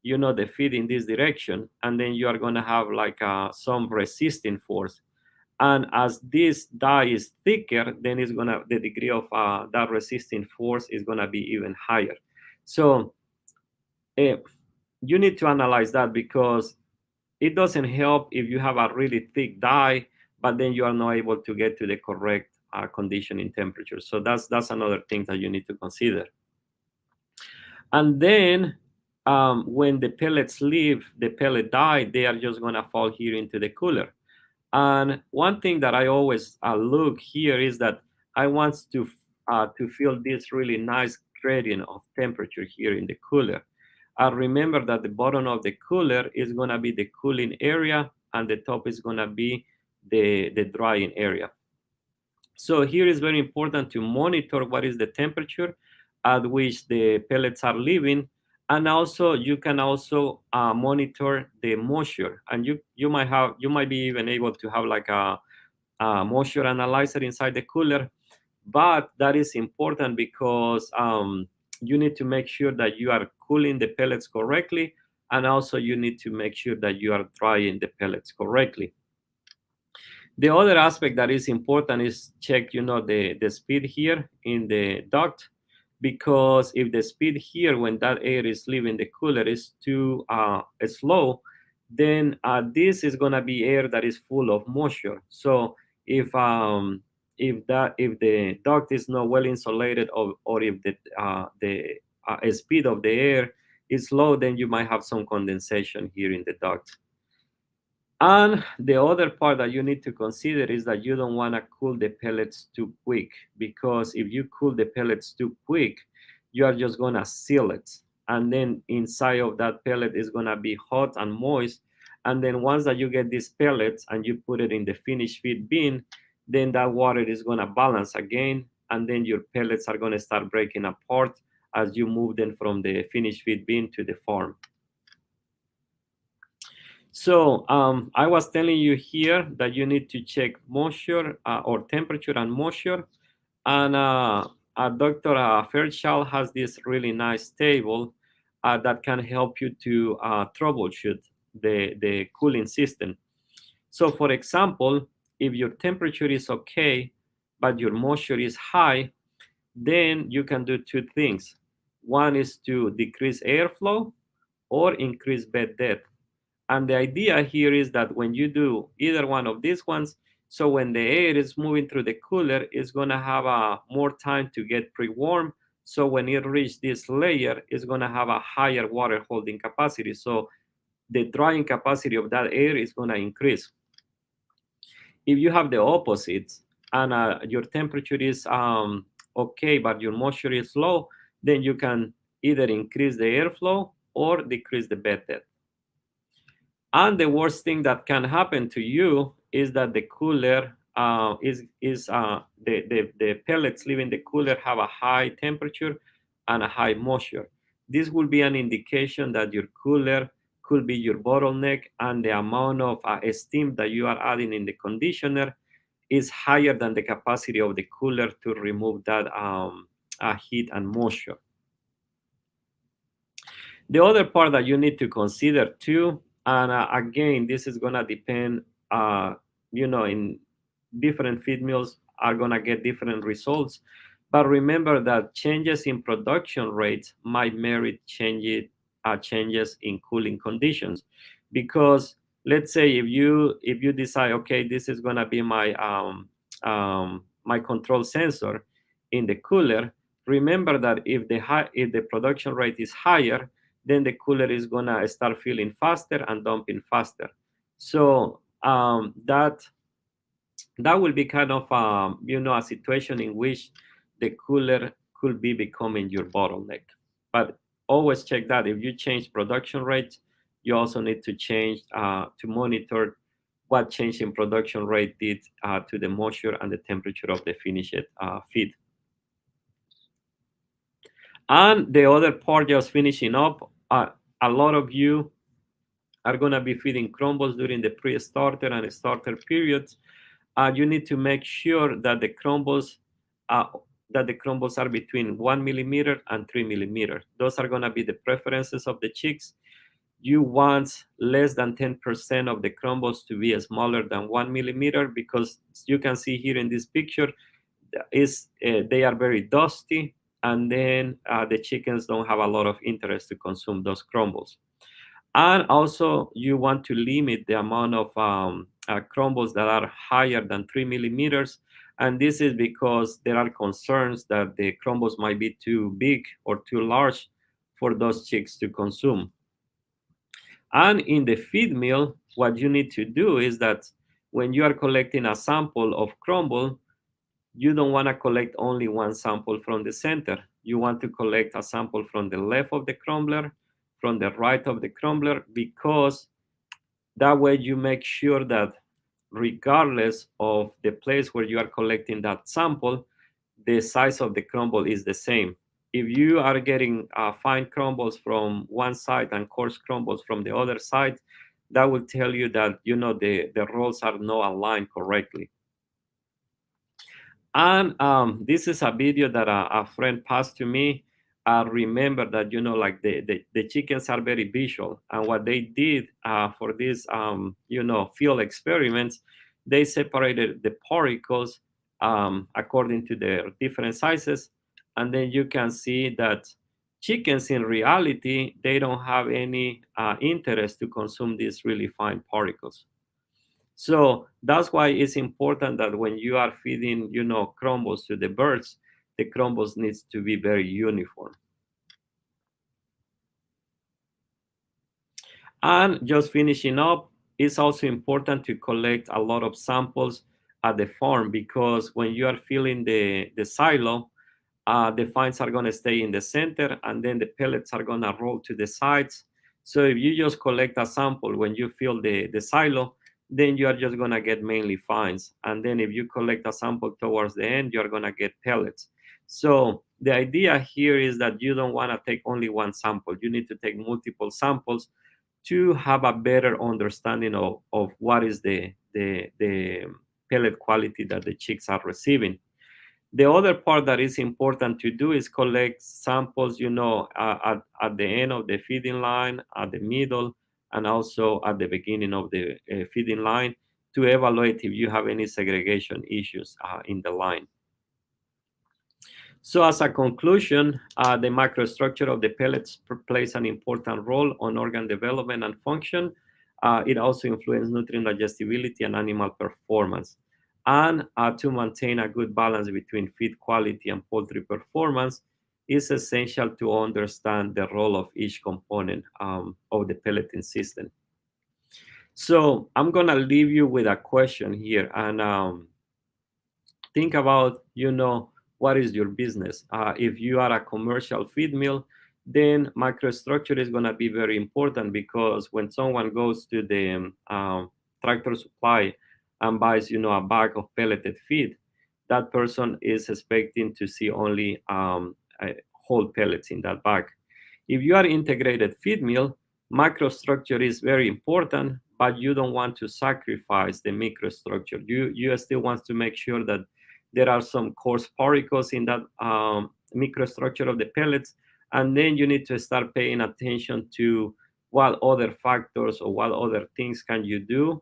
Speaker 3: the feed in this direction, and then you are going to have like some resisting force. And as this die is thicker, then the degree of that resisting force is going to be even higher. So you need to analyze that, because it doesn't help if you have a really thick die, but then you are not able to get to the correct conditioning temperature. So that's another thing that you need to consider. And then when the pellets leave the pellet die, they are just going to fall here into the cooler. And one thing that I always look here is that I want to feel this really nice gradient of temperature here in the cooler. Remember that the bottom of the cooler is going to be the cooling area, and the top is going to be the drying area. So here is very important to monitor what is the temperature at which the pellets are living, and also you can also monitor the moisture, and you might be even able to have like a moisture analyzer inside the cooler. But that is important because you need to make sure that you are cooling the pellets correctly, and also you need to make sure that you are drying the pellets correctly. The other aspect that is important is check, the speed here in the duct, because if the speed here when that air is leaving the cooler is too slow, then this is gonna be air that is full of moisture. So if the duct is not well insulated, or if the speed of the air is low, then you might have some condensation here in the duct. And the other part that you need to consider is that you don't want to cool the pellets too quick, because if you cool the pellets too quick, you are just going to seal it. And then inside of that pellet is going to be hot and moist. And then once that you get these pellets and you put it in the finished feed bin, then that water is going to balance again. And then your pellets are going to start breaking apart as you move them from the finished feed bin to the farm. So I was telling you here that you need to check moisture or temperature and moisture. And Dr. Fairchild has this really nice table that can help you to troubleshoot the cooling system. So for example, if your temperature is okay, but your moisture is high, then you can do two things. One is to decrease airflow or increase bed depth. And the idea here is that when you do either one of these ones, so when the air is moving through the cooler, it's going to have more time to get pre-warm. So when it reaches this layer, it's going to have a higher water holding capacity. So the drying capacity of that air is going to increase. If you have the opposite, and your temperature is okay, but your moisture is low, then you can either increase the airflow or decrease the bed depth. And the worst thing that can happen to you is that the cooler the pellets leaving the cooler have a high temperature and a high moisture. This will be an indication that your cooler could be your bottleneck, and the amount of steam that you are adding in the conditioner is higher than the capacity of the cooler to remove that heat and moisture. The other part that you need to consider too, and again, this is going to depend, in different feed mills are going to get different results. But remember that changes in production rates might merit changes in cooling conditions. Because let's say if you decide, okay, this is going to be my my control sensor in the cooler, remember that if the production rate is higher, then the cooler is gonna start filling faster and dumping faster. So that will be kind of a situation in which the cooler could be becoming your bottleneck. But always check that if you change production rate, you also need to change to monitor what change in production rate did to the moisture and the temperature of the finished feed. And the other part, just finishing up, a lot of you are going to be feeding crumbles during the pre-starter and starter periods. You need to make sure that the crumbles are between 1 millimeter and 3 millimeters. Those are going to be the preferences of the chicks. You want less than 10% of the crumbles to be smaller than 1 millimeter, because you can see here in this picture, they are very dusty, and then the chickens don't have a lot of interest to consume those crumbles. And also, you want to limit the amount of crumbles that are higher than 3 millimeters. And this is because there are concerns that the crumbles might be too big or too large for those chicks to consume. And in the feed mill, what you need to do is that when you are collecting a sample of crumble, you don't want to collect only one sample from the center. You want to collect a sample from the left of the crumbler, from the right of the crumbler, because That way you make sure that regardless of the place where you are collecting that sample, the size of the crumble is the same. If you are getting fine crumbles from one side and coarse crumbles from the other side, that will tell you that the rolls are not aligned correctly. And this is a video that a friend passed to me. I remember that like the chickens are very visual, and what they did for these field experiments, they separated the poricles according to their different sizes, and then you can see that chickens in reality, they don't have any interest to consume these really fine poricles. So that's why it's important that when you are feeding, crumbles to the birds, the crumbles needs to be very uniform. And just finishing up, it's also important to collect a lot of samples at the farm, because when you are filling the silo, the fines are going to stay in the center, and then the pellets are going to roll to the sides. So if you just collect a sample when you fill the silo, then you are just going to get mainly fines. And then if you collect a sample towards the end, you're going to get pellets. So the idea here is that you don't want to take only one sample. You need to take multiple samples to have a better understanding of what is the pellet quality that the chicks are receiving. The other part that is important to do is collect samples, at the end of the feeding line, at the middle, and also at the beginning of the feeding line, to evaluate if you have any segregation issues in the line. So as a conclusion, the microstructure of the pellets plays an important role on organ development and function. It also influences nutrient digestibility and animal performance. And to maintain a good balance between feed quality and poultry performance, it's essential to understand the role of each component of the pelleting system. So I'm gonna leave you with a question here, and think about, what is your business? If you are a commercial feed mill, then microstructure is gonna be very important, because when someone goes to the tractor supply and buys, a bag of pelleted feed, that person is expecting to see only whole pellets in that bag. If you are integrated feed mill, microstructure is very important, but you don't want to sacrifice the microstructure. You still want to make sure that there are some coarse particles in that microstructure of the pellets, and then you need to start paying attention to what other factors or what other things can you do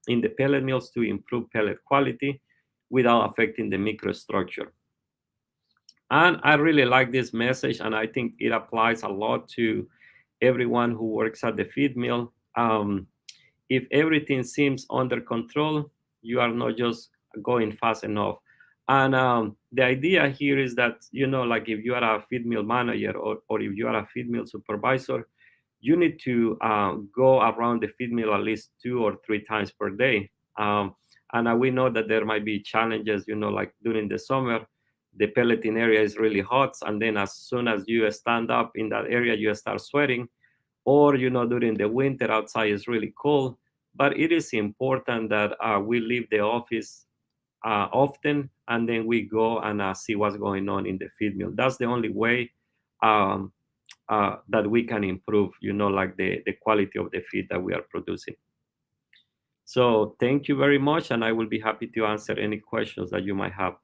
Speaker 3: in the pellet mills to improve pellet quality without affecting the microstructure. And I really like this message, and I think it applies a lot to everyone who works at the feed mill. If everything seems under control, you are not just going fast enough. And the idea here is that, like if you are a feed mill manager or if you are a feed mill supervisor, you need to go around the feed mill at least 2 or 3 times per day. And we know that there might be challenges, like during the summer, the pelleting area is really hot. And then as soon as you stand up in that area, you start sweating. Or, during the winter outside is really cold. But it is important that we leave the office often, and then we go and see what's going on in the feed mill. That's the only way that we can improve, like the quality of the feed that we are producing. So thank you very much, and I will be happy to answer any questions that you might have.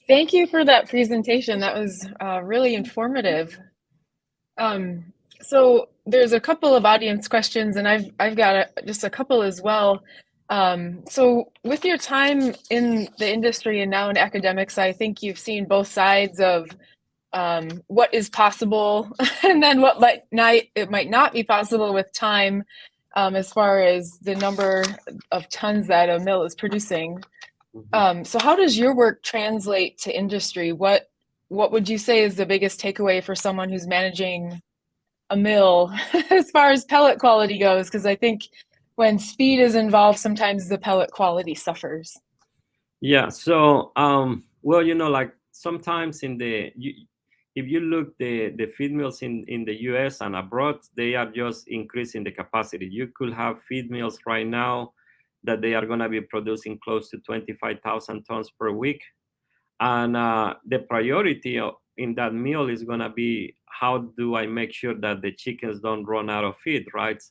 Speaker 1: Thank you for that presentation. That was really informative. So there's a couple of audience questions, and I've got just a couple as well. So with your time in the industry and now in academics, I think you've seen both sides of what is possible and then what it might not be possible with time, as far as the number of tons that a mill is producing. So how does your work translate to industry? What would you say is the biggest takeaway for someone who's managing a mill as far as pellet quality goes? Because I think when speed is involved, sometimes the pellet quality suffers.
Speaker 3: Yeah. So, well, like sometimes if you look the feed mills in the US and abroad, they are just increasing the capacity. You could have feed mills right now that they are going to be producing close to 25,000 tons per week. And the priority in that mill is going to be, how do I make sure that the chickens don't run out of feed, right?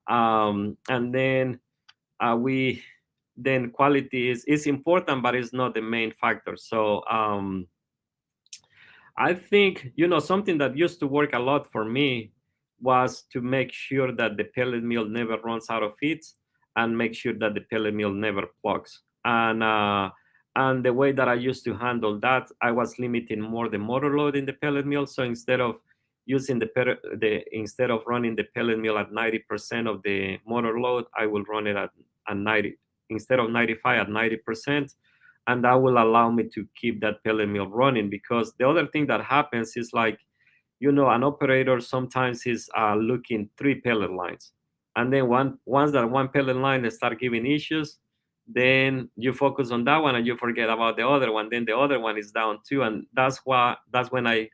Speaker 3: And then we then quality is important, but it's not the main factor. So I think, something that used to work a lot for me was to make sure that the pellet mill never runs out of feeds and make sure that the pellet mill never plugs. And the way that I used to handle that, I was limiting more the motor load in the pellet mill. So instead of using instead of running the pellet mill at 90% of the motor load, I will run it at 90, instead of 95, at 90%. And that will allow me to keep that pellet mill running. Because the other thing that happens is, like, an operator sometimes is looking 3 pellet lines, and then once that one pellet line start giving issues, then you focus on that one and you forget about the other one. Then the other one is down too, and that's when I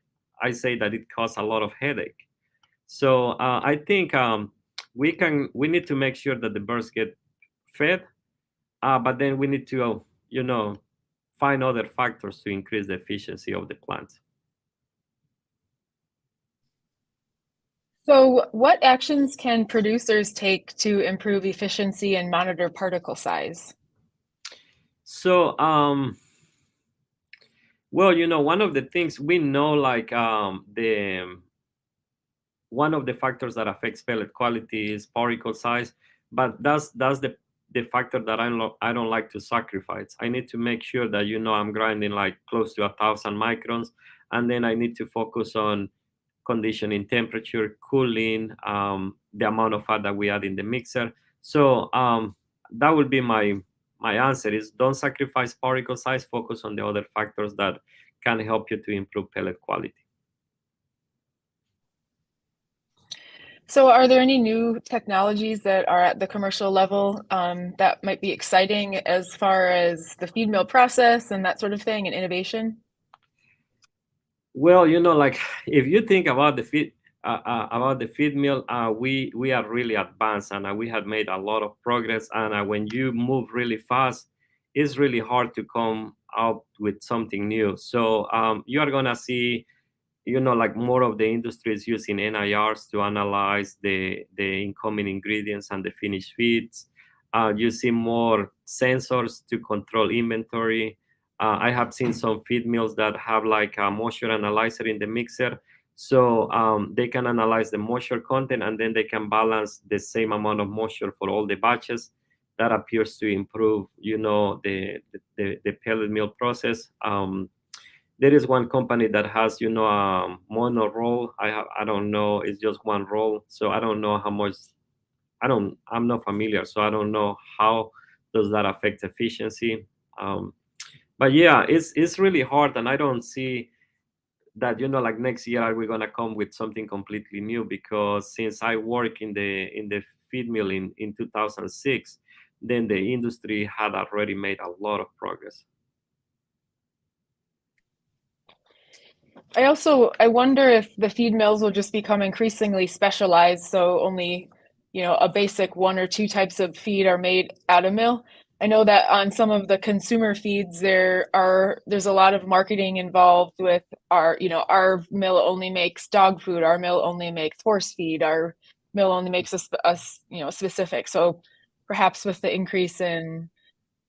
Speaker 3: say that it causes a lot of headache. So I think we need to make sure that the birds get fed, but then we need to find other factors to increase the efficiency of the plant.
Speaker 1: So, what actions can producers take to improve efficiency and monitor particle size?
Speaker 3: So, well, one of the things we know, like one of the factors that affects pellet quality is particle size, but that's the factor that I don't like to sacrifice. I need to make sure that I'm grinding like close to 1,000 microns, and then I need to focus on conditioning temperature, cooling, the amount of fat that we add in the mixer. So that would be my answer: is don't sacrifice particle size. Focus on the other factors that can help you to improve pellet quality.
Speaker 1: So, are there any new technologies that are at the commercial level that might be exciting as far as the feed mill process and that sort of thing, and innovation?
Speaker 3: Well, like, if you think about the feed mill, we are really advanced, and we have made a lot of progress. And when you move really fast, it's really hard to come out with something new. So you are gonna see, like, more of the industry is using NIRs to analyze the incoming ingredients and the finished feeds. You see more sensors to control inventory. I have seen some feed mills that have like a moisture analyzer in the mixer, so they can analyze the moisture content, and then they can balance the same amount of moisture for all the batches. That appears to improve, the pellet mill process. There is one company that has, a mono roll. I don't know. It's just one roll, so I don't know how much. I'm not familiar, so I don't know how does that affect efficiency. But yeah, it's really hard, and I don't see that, like, next year are we gonna come with something completely new, because since I work in the feed mill in 2006, then the industry had already made a lot of progress.
Speaker 1: I wonder if the feed mills will just become increasingly specialized, so only, a basic 1 or 2 types of feed are made at a mill. I know that on some of the consumer feeds there's a lot of marketing involved with our mill only makes dog food, our mill only makes horse feed, our mill only makes a specific. So perhaps with the increase in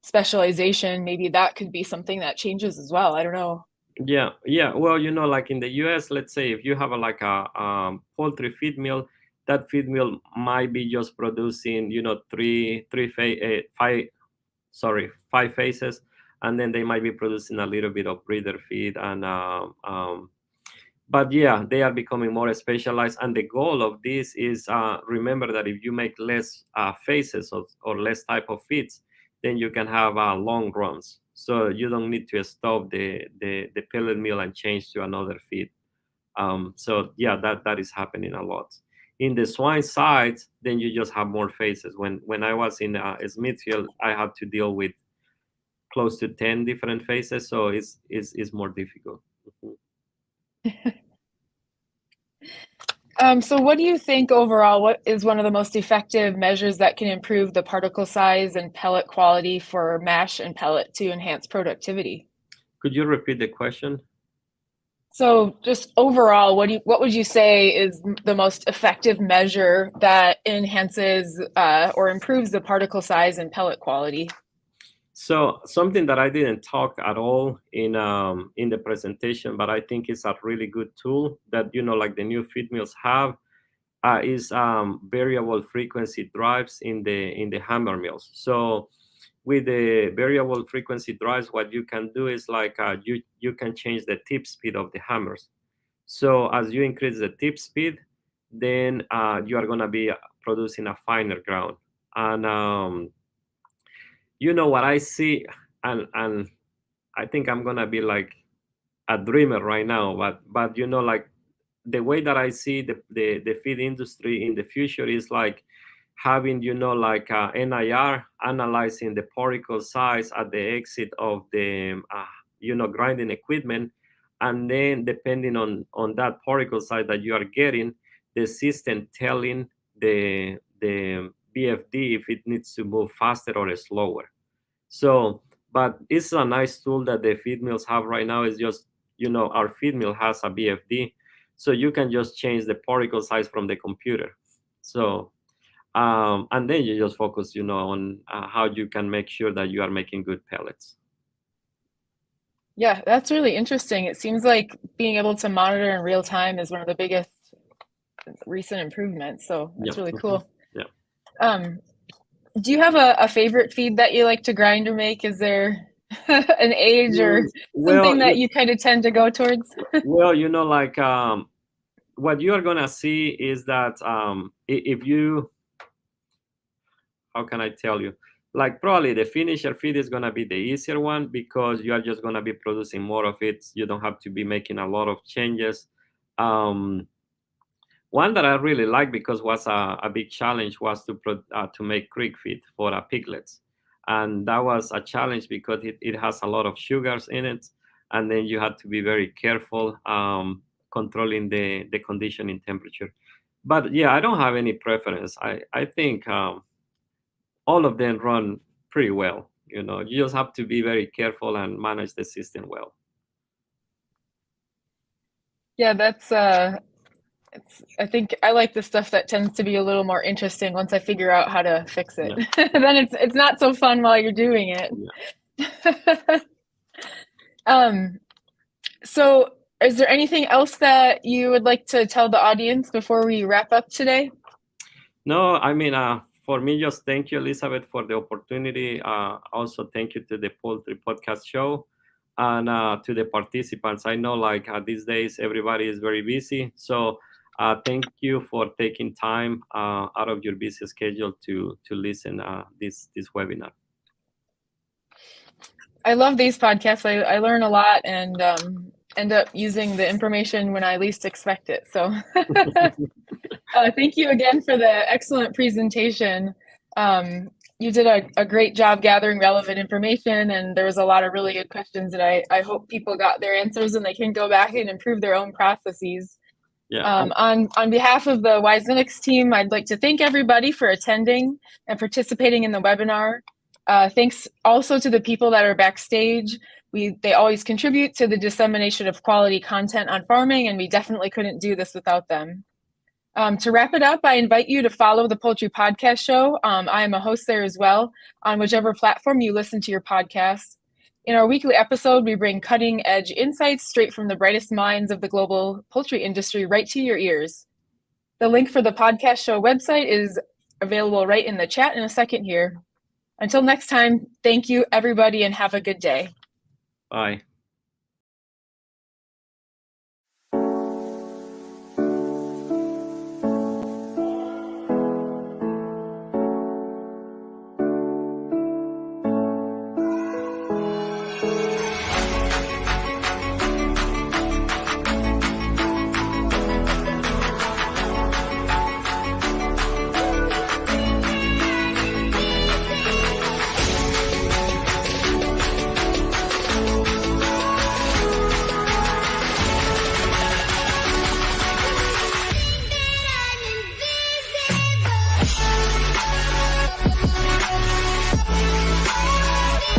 Speaker 1: specialization, maybe that could be something that changes as well. I don't know.
Speaker 3: Yeah. Well, like in the US, let's say if you have a poultry feed mill, that feed mill might be just producing, five phases, and then they might be producing a little bit of breeder feed. And but yeah, they are becoming more specialized, and the goal of this is, remember that if you make less phases or less type of feeds, then you can have long runs, so you don't need to stop the pellet mill and change to another feed. So yeah, that is happening a lot. In the swine side, then you just have more phases. When I was in Smithfield, I had to deal with close to 10 different phases, so it's more difficult.
Speaker 1: So what do you think overall, what is one of the most effective measures that can improve the particle size and pellet quality for mash and pellet to enhance productivity?
Speaker 3: Could you repeat the question?
Speaker 1: So just overall, what would you say is the most effective measure that enhances or improves the particle size and pellet quality?
Speaker 3: So something that I didn't talk at all in the presentation, but I think is a really good tool that like the new feed mills have is variable frequency drives in the hammer mills. So with the variable frequency drives, what you can do is like you can change the tip speed of the hammers. So as you increase the tip speed, then you are going to be producing a finer ground. And what I see, and I think I'm gonna be like a dreamer right now, but like the way that I see the feed industry in the future is like having like NIR analyzing the particle size at the exit of the grinding equipment, and then depending on that particle size that you are getting, the system telling the BFD if it needs to move faster or slower. So, but it's a nice tool that the feed mills have right now. Is just our feed mill has a BFD, so you can just change the particle size from the computer. So and then you just focus on how you can make sure that you are making good pellets.
Speaker 1: Yeah, that's really interesting. It seems like being able to monitor in real time is one of the biggest recent improvements. So that's really cool.
Speaker 3: Yeah.
Speaker 1: Do you have a favorite feed that you like to grind or make? Is there an age or something that you kind of tend to go towards?
Speaker 3: Well, like what you are gonna see is that if you, how can I tell you? Like probably the finisher feed is gonna be the easier one because you are just gonna be producing more of it. You don't have to be making a lot of changes. One that I really like because was a big challenge was to make creek feed for piglets, and that was a challenge because it has a lot of sugars in it, and then you had to be very careful controlling the conditioning temperature. But yeah, I don't have any preference. I think all of them run pretty well. You just have to be very careful and manage the system well.
Speaker 1: Yeah, that's I think I like the stuff that tends to be a little more interesting once I figure out how to fix it.
Speaker 3: Yeah.
Speaker 1: Then it's not so fun while you're doing it. Yeah. So is there anything else that you would like to tell the audience before we wrap up today?
Speaker 3: No, I mean, for me, just thank you, Elizabeth, for the opportunity. Also, thank you to the Poultry Podcast Show and to the participants. I know, like these days, everybody is very busy. So, thank you for taking time out of your busy schedule to listen this webinar.
Speaker 1: I love these podcasts. I learn a lot and end up using the information when I least expect it. So thank you again for the excellent presentation. You did a great job gathering relevant information, and there was a lot of really good questions that I hope people got their answers and they can go back and improve their own processes.
Speaker 3: Yeah.
Speaker 1: On behalf of the Wisenetics team, I'd like to thank everybody for attending and participating in the webinar. Thanks also to the people that are backstage. They always contribute to the dissemination of quality content on farming, and we definitely couldn't do this without them. To wrap it up, I invite you to follow the Poultry Podcast Show. I am a host there as well on whichever platform you listen to your podcasts. In our weekly episode, we bring cutting-edge insights straight from the brightest minds of the global poultry industry right to your ears. The link for the podcast show website is available right in the chat in a second here. Until next time, thank you, everybody, and have a good day.
Speaker 3: Bye.